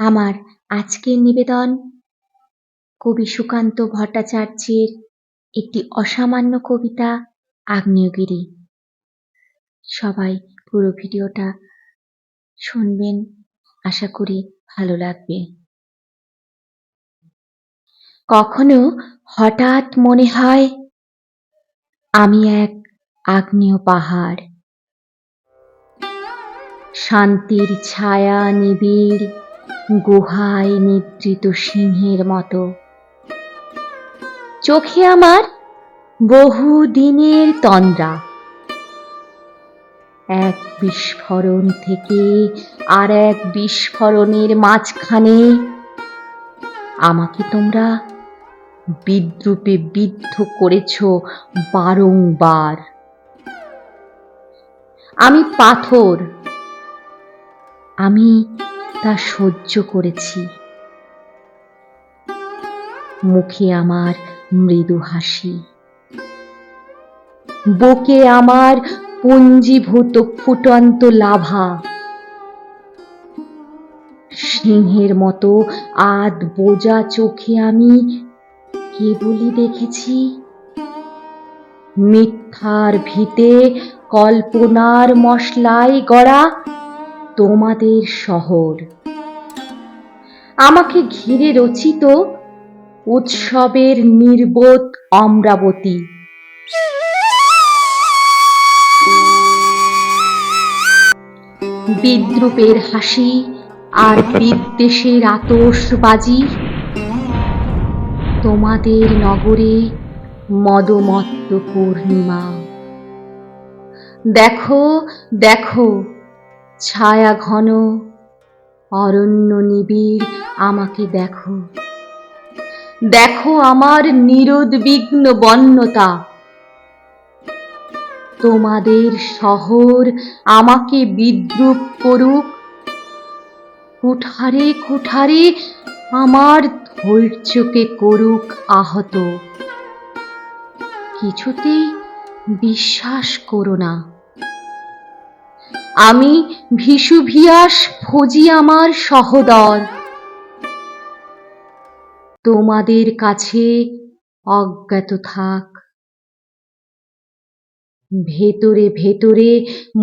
আমার আজকের নিবেদন কবি সুকান্ত ভট্টাচার্যের একটি অসামান্য কবিতা আগ্নেয়গিরি। সবাই পুরো ভিডিওটা শুনবেন, আশা করি ভালো লাগবে। কখনো হঠাৎ মনে হয় আমি এক আগ্নেয় পাহাড়, শান্তির ছায়া নিবিড় গুহায় নিদ্রিত সিংহের মতো। চোখে আমার বহু দিনের তন্দ্রা, এক বিস্ফোরণ থেকে আর এক বিস্ফোরণের মাঝখানে আমাকে তোমরা বিদ্রূপে বিদ্ধ করেছ বারংবার। আমি পাথর, আমি তা সহ্য করেছি। মুখে আমার মৃদু হাসি, বুকে আমার পুঞ্জীভূত ফুটন্ত লাভা। সিংহের মতো আধ বোজা চোখে আমি কেবলই দেখেছি মিথ্যার ভিতে কল্পনার মশলায় গড়া তোমাদের শহর। আমাকে ঘিরে রচিত উৎসবের নির্বোধ অমরাবতী। বিদ্রূপের হাসি আর বিদ্বেষের আতশবাজি তোমাদের নগরে মদমত্ত পূর্ণিমা। দেখো দেখো ছায়া ঘন অরণ্য নিবিড় আমাকে দেখো, দেখো আমার নিরুদ্বিগ্ন বন্যতা। তোমাদের শহর আমাকে বিদ্রূপ করুক, কুঠারে কুঠারে আমার ধৈর্যকে করুক আহত। কিছুতেই বিশ্বাস করো না, আমি ভিসুভিয়াস ফজি আমার সহোদর। তোমাদের কাছে অজ্ঞাত থাক, ভেতরে ভেতরে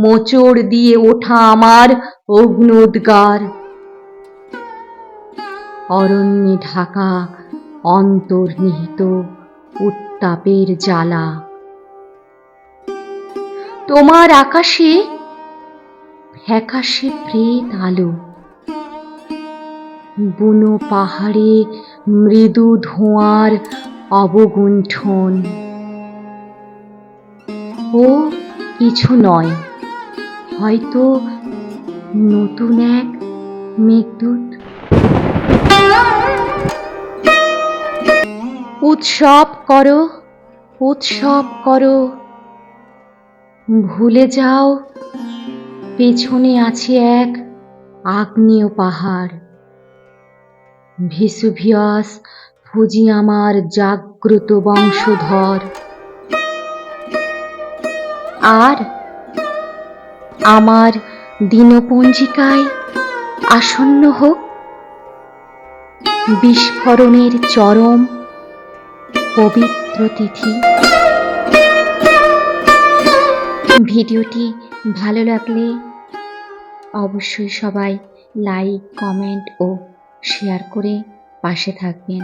মোচড় দিয়ে ওঠা আমার অগ্ন্যোদ্গার। অরণ্যে ঢাকা অন্তর্নিহিত উত্তাপের জ্বালা। তোমার আকাশে ফ্যাকাশে প্রেত আলো, বুনো পাহাড়ে মৃদু ধোঁয়ার অবগুণ্ঠন। ও কিছু নয়, হয়তো নতুন এক মেঘদূত। উৎসব করো, উৎসব করো, ভুলে যাও পেছনে আছে এক আগ্নেয় পাহাড়। ভেসুভিয়াস ফুজি আমার জাগ্রত বংশধর। আর আমার দিনপঞ্জিকায় আসন্ন হোক বিস্ফোরণের চরম পবিত্র তিথি। ভিডিওটি ভালো লাগলে অবশ্যই সবাই লাইক, কমেন্ট ও শেয়ার করে পাশে থাকবেন।